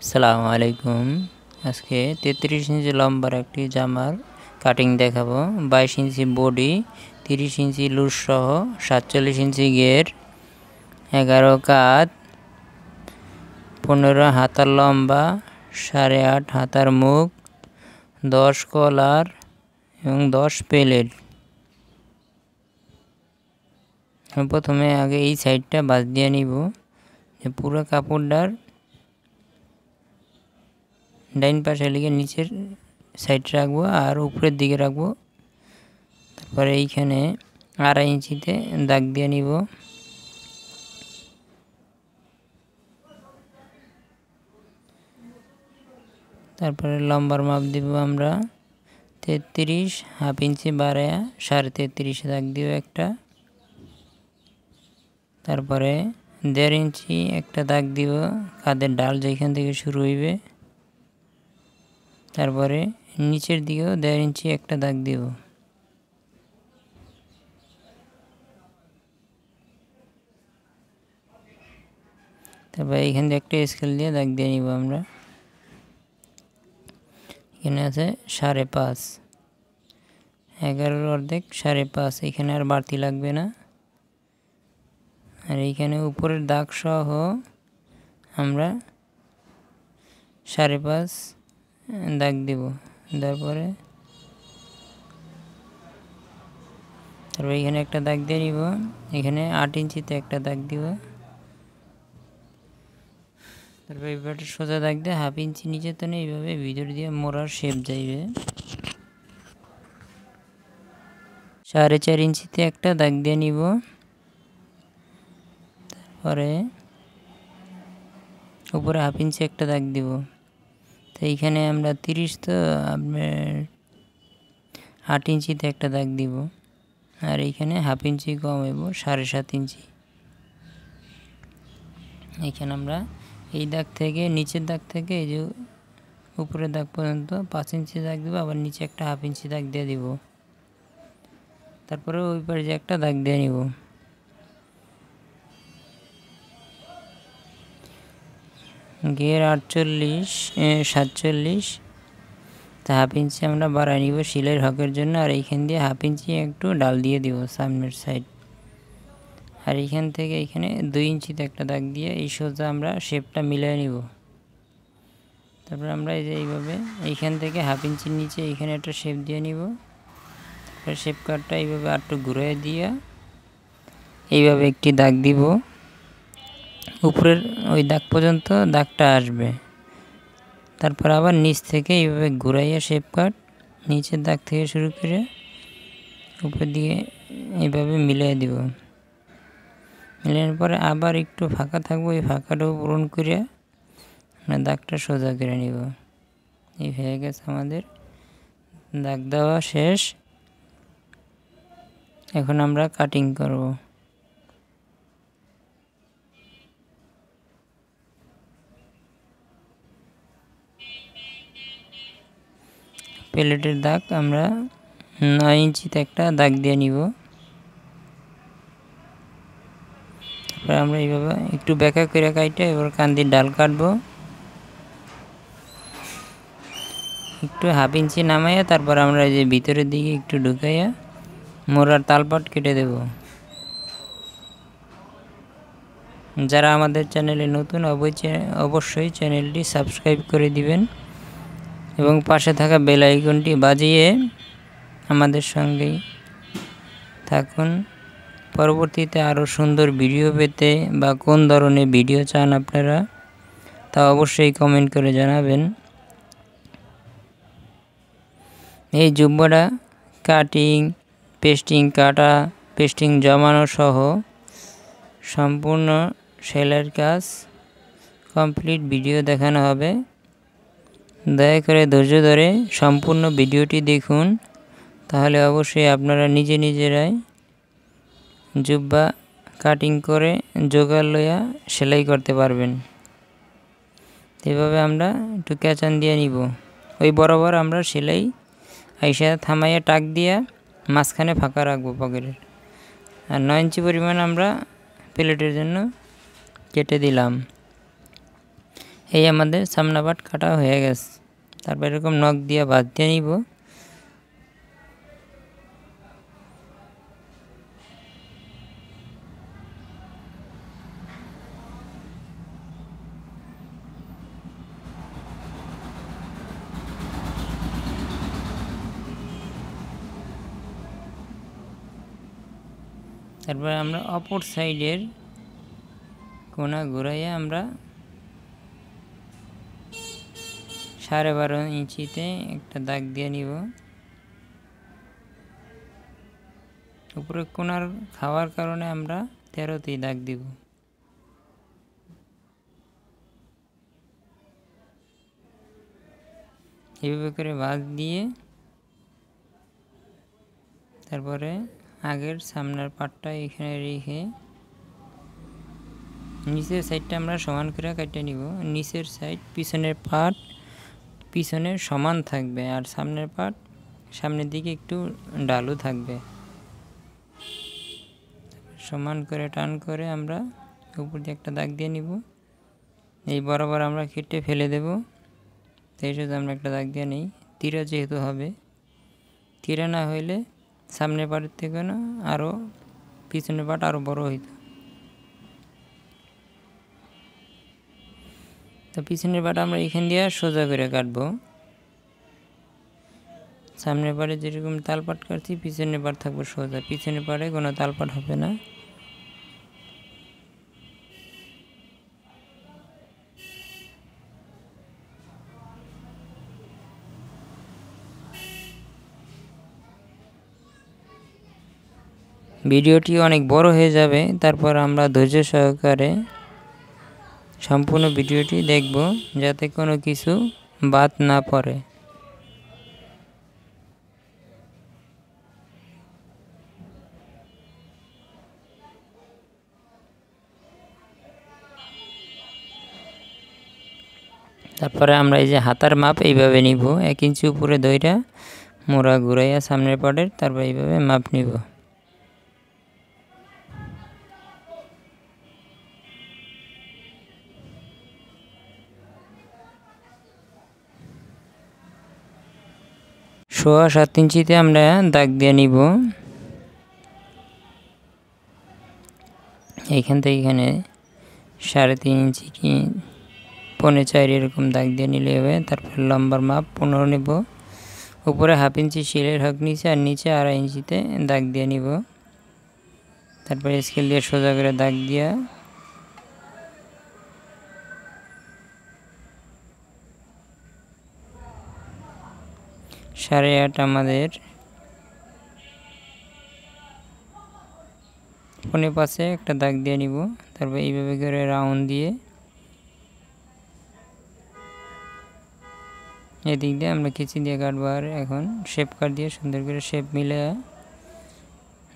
আসসালামু আলাইকুম। আজকে 33 ইঞ্চি লম্বার একটি জামার কাটিং দেখাবো। 22 ইঞ্চি বডি, 30 ইঞ্চি লুজ সহ, 47 ইঞ্চি ঘের, 11 কাঁধ, 15 হাতার লম্বা, 8.5 হাতার মুখ, 10 কলার এবং 10 প্লেট। প্রথমে আগে এই সাইডটা বাদ দিয়ে নিব। পুরো কাপড়টার ডাইন পাশে লিখে নিচের সাইড রাখবো আর উপরের দিকে রাখবো। তারপরে এইখানে 2.5 ইঞ্চিতে দাগ দিয়ে নিব। তারপরে লম্বার মাপ দিব আমরা 33, হাফ ইঞ্চি বাড়ায়া 33.5 দাগ দিব একটা। তারপরে 1.5 ইঞ্চি একটা দাগ দিব কাঁধের ডাল যেখান থেকে শুরু হইবে। তারপরে নিচের দিকেও 1.5 ইঞ্চি একটা দাগ দিব। তারপরে এইখান দিয়ে একটা স্কেল দিয়ে দাগ দিয়ে নিব আমরা। এখানে আছে 5.5, 11 অর্ধেক 5.5, এখানে আর বাড়তি লাগবে না। আর এইখানে উপরের দাগ সহ আমরা 5.5 দাগ দিব। তারপরে এখানে একটা দাগ দিয়ে নিব। এখানে 8 ইঞ্চিতে একটা দাগ দিব। তারপর এইভাবে সোজা দাগ দিয়ে হাফ ইঞ্চি নিচে তো এইভাবে ভিতর দিয়ে মোড়ার শেপ যাইবে। 4.5 ইঞ্চিতে একটা দাগ দিয়ে নিব। তারপরে উপরে হাফ ইঞ্চি একটা দাগ দিব। তো এইখানে আমরা 30, তো আপনার 8 ইঞ্চিতে একটা দাগ দিব। আর এইখানে হাফ ইঞ্চি কম হইব, 7.5 ইঞ্চি। এইখানে আমরা এই দাগ থেকে নিচের দাগ থেকে এই যে উপরের দাগ পর্যন্ত 5 ইঞ্চি দাগ দেবো, আবার নিচে একটা হাফ ইঞ্চি দাগ দিয়ে দিব। তারপরে ওই পাশে যে একটা দাগ দিয়ে নিব। ঘের 47, তা হাফ ইঞ্চি আমরা বাড়াই নিব সেলাইয়ের হকের জন্য। আর এইখান দিয়ে হাফ ইঞ্চি একটু ডাল দিয়ে দিব সামনের সাইড। আর এইখান থেকে এইখানে 2 ইঞ্চিতে একটা দাগ দিয়ে এই সোজা আমরা শেপটা মিলিয়ে নিব। তারপর আমরা এই যে এইভাবে এইখান থেকে হাফ ইঞ্চির নিচে এইখানে একটা শেপ দিয়ে নিব। তারপর শেপ কাটটা এইভাবে আরেকটু ঘুরিয়ে দিয়ে এইভাবে একটি দাগ দিব। উপরের ওই দাগ পর্যন্ত দাগটা আসবে। তারপর আবার নিচ থেকে এইভাবে ঘুরাইয়া শেপ কাট নিচের দাগ থেকে শুরু করে উপর দিয়ে এইভাবে মিলিয়ে দিব। মিলানোর পরে আবার একটু ফাঁকা থাকবো, এই ফাঁকাটাও পূরণ করে আমরা দাগটা সোজা করে নিব। এই হয়ে গেছে আমাদের দাগ দেওয়া শেষ। এখন আমরা কাটিং করব। প্লেটের দাগ আমরা 9 ইঞ্চিতে একটা দাগ দিয়ে নিব। তারপরে আমরা এইভাবে একটু বেঁকা করে কাটে এবার কান্দির ডাল কাটবো। একটু হাফ ইঞ্চি নামাইয়া তারপর আমরা এই যে ভিতরের দিকে একটু ঢুকাইয়া মোড়ার তালপাট কেটে দেব। যারা আমাদের চ্যানেলে নতুন অবশ্যই চ্যানেলটি সাবস্ক্রাইব করে দিবেন এবং পাশে থাকা বেল আইকনটি বাজিয়ে আমাদের সঙ্গেই থাকুন। পরবর্তীতে আরও সুন্দর ভিডিও পেতে বা কোন ধরনের ভিডিও চান আপনারা তা অবশ্যই কমেন্ট করে জানাবেন। এই জুব্বাটা কাটিং, পেস্টিং কাটা, পেস্টিং জমানো সহ সম্পূর্ণ সেলাইয়ের কাজ কমপ্লিট ভিডিও দেখানো হবে। দয়া করে ধৈর্য ধরে সম্পূর্ণ ভিডিওটি দেখুন, তাহলে অবশ্যই আপনারা নিজেরাই জুব্বা কাটিং করে জোগাড় লইয়া সেলাই করতে পারবেন। এভাবে আমরা একটু ক্যাচান দিয়ে নিব। ওই বরাবর আমরা সেলাই আইসা থামাইয়া টাক দিয়া মাঝখানে ফাঁকা রাখবো পকেটের। আর 9 ইঞ্চি পরিমাণ আমরা প্লেটের জন্য কেটে দিলাম। এই আমাদের সামনা পাট কাটা হয়ে গেছে। তারপর এরকম নখ দিয়ে বাদ দিয়ে নিব। তারপর আমরা অপর সাইডের কোনা ঘুরাইয়া আমরা 12.5 ইঞ্চিতে একটা দাগ দিয়ে নিব। উপরে কোনার খাওয়ার কারণে আমরা 13তেই দাগ দিব। এইভাবে করে ভাঁজ দিয়ে তারপরে আগের সামনের পাটটা এখানে রেখে নিচের সাইডটা আমরা সমান করে কেটে নিব। নিচের সাইড পিছনের পাট পিছনের সমান থাকবে, আর সামনের পাট সামনের দিকে একটু ঢালু থাকবে। সমান করে টান করে আমরা উপর দিয়ে একটা দাগ দিয়ে নিব। এই বরাবর আমরা কেটে ফেলে দেব। সেই সাথে আমরা একটা দাগ দিয়ে নিই, তীরা যেহেতু হবে। তীরা না হইলে সামনের পাটের থেকে না আরও পিছনের পাট আরও বড় হইত। তো পিছনের পাট আমরা এখান দিয়ে সোজা করে কাটবো। সামনের পাটে যেরকম তালপাট কাটছি পিছনের পাট থাকবে সোজা, পিছনের পাটে কোনো তালপাট হবে না। ভিডিওটি অনেক বড় হয়ে যাবে, তারপর আমরা ধৈর্য সহকারে সম্পূর্ণ ভিডিওটি দেখব যাতে কোনো কিছু বাদ না পড়ে। তারপরে আমরা এই যে হাতার মাপ এইভাবে নিব, 1 ইঞ্চি উপরে ধইরা মোড়া ঘুরাইয়া সামনের পাটের, তারপর এইভাবে মাপ নিব। সোয়া 7 ইঞ্চিতে আমরা দাগ দিয়ে নিব। এইখান থেকে এখানে 3.5 ইঞ্চি কি 3.25 এরকম দাগ দিয়ে নিলে হবে। তারপর লম্বার মাপ 15 নেব। উপরে 1/2 ইঞ্চি শিলের হক নিচে, আর নিচে 2.5 ইঞ্চিতে দাগ দিয়ে নিব। তারপরে স্কেল দিয়ে সোজা করে দাগ দিয়া সাড়ে 8 আমাদের 4.5 একটা দাগ দিয়ে নিব। তারপর এইভাবে করে রাউন্ড দিয়ে এদিক দিয়ে আমরা কেচি দিয়ে কাটবো। আর এখন শেপ কাট দিয়ে সুন্দর করে শেপ মিলে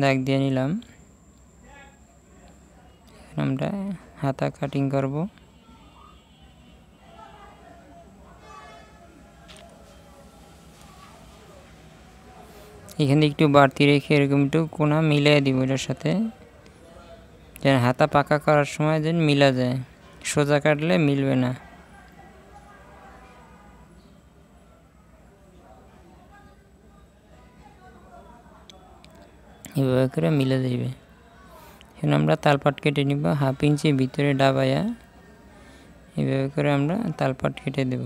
দাগ দিয়ে নিলাম। আমরা হাতা কাটিং করব। এখানে একটু বাড়তি রেখে এরকম একটু কোনা মিলিয়ে দিব এটার সাথে, যেন হাতা পাকা করার সময় যেন মিলা যায়। সোজা কাটলে মিলবে না। এভাবে করে মিলে যাবে। এখন আমরা তালপাট কেটে নিব 1/2 ইঞ্চি ভিতরে ডাবাইয়া। এভাবে করে আমরা তালপাট কেটে দেব।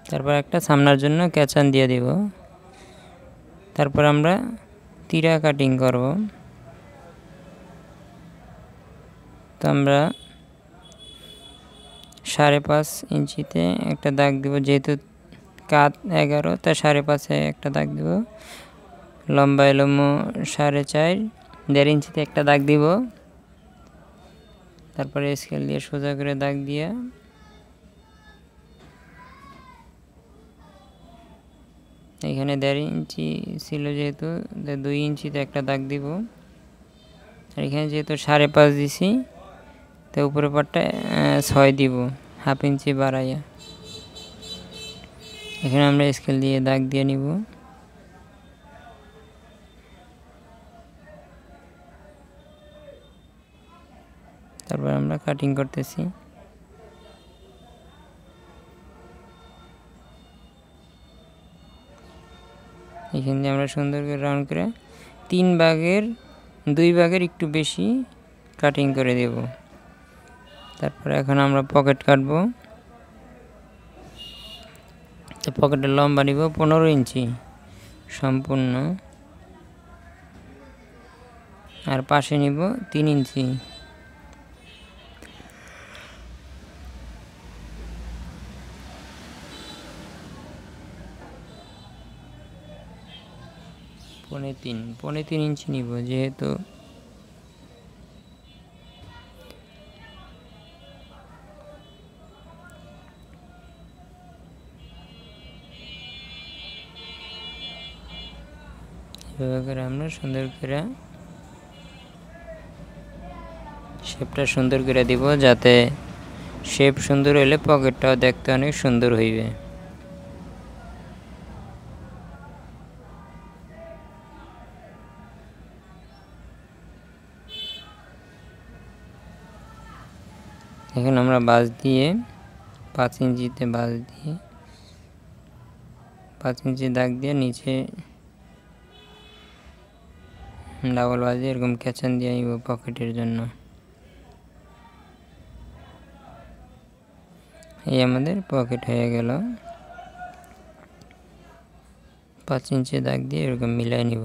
তারপর একটা সামনের জন্য ক্যাচান দিয়ে দেব। তারপর আমরা তীরা কাটিং করব। তো আমরা 5.5 ইঞ্চিতে একটা দাগ দেব, যেহেতু কাত 11 তা 5.5 একটা দাগ দেব। লম্বা এলোমো 4.5, 1.5 ইঞ্চিতে একটা দাগ দিব। তারপরে স্কেল দিয়ে সোজা করে দাগ দিয়া এখানে 1.5 ইঞ্চি ছিল, যেহেতু 2 ইঞ্চিতে একটা দাগ দিব। আর এখানে যেহেতু 5.5 দিছি, তো উপরের পাটটা 6 দিব, 1/2 ইঞ্চি বাড়াইয়া। এখানে আমরা স্কেল দিয়ে দাগ দিয়ে নিব। তারপর আমরা কাটিং করতেছি। এখান দিয়ে আমরা সুন্দর করে রাউন্ড করে 3 ভাগের 2 ভাগের একটু বেশি কাটিং করে দেব। তারপর এখন আমরা পকেট কাটবো। তো পকেটের লম্বা নিব 15 ইঞ্চি সম্পূর্ণ, আর পাশে নিব 3 ইঞ্চি। পৌনে তিন ইঞ্চি নিব, যেহেতু এভাবে করে আমরা সুন্দর করে শেপটা সুন্দর করে দিব, যাতে শেপ সুন্দর হলে পকেটটাও দেখতে অনেক সুন্দর হইবে। এখন আমরা বাঁশ দিয়ে 5 ইঞ্চিতে বাঁশ দিয়ে 5 ইঞ্চি দাগ দিয়ে নিচে ডাবল বাঁশ দিয়ে এরকম ক্যাচান দিয়ে নিব পকেটের জন্য। এই আমাদের পকেট হয়ে গেল। 5 ইঞ্চি দাগ দিয়ে এরকম মিলাই নিব।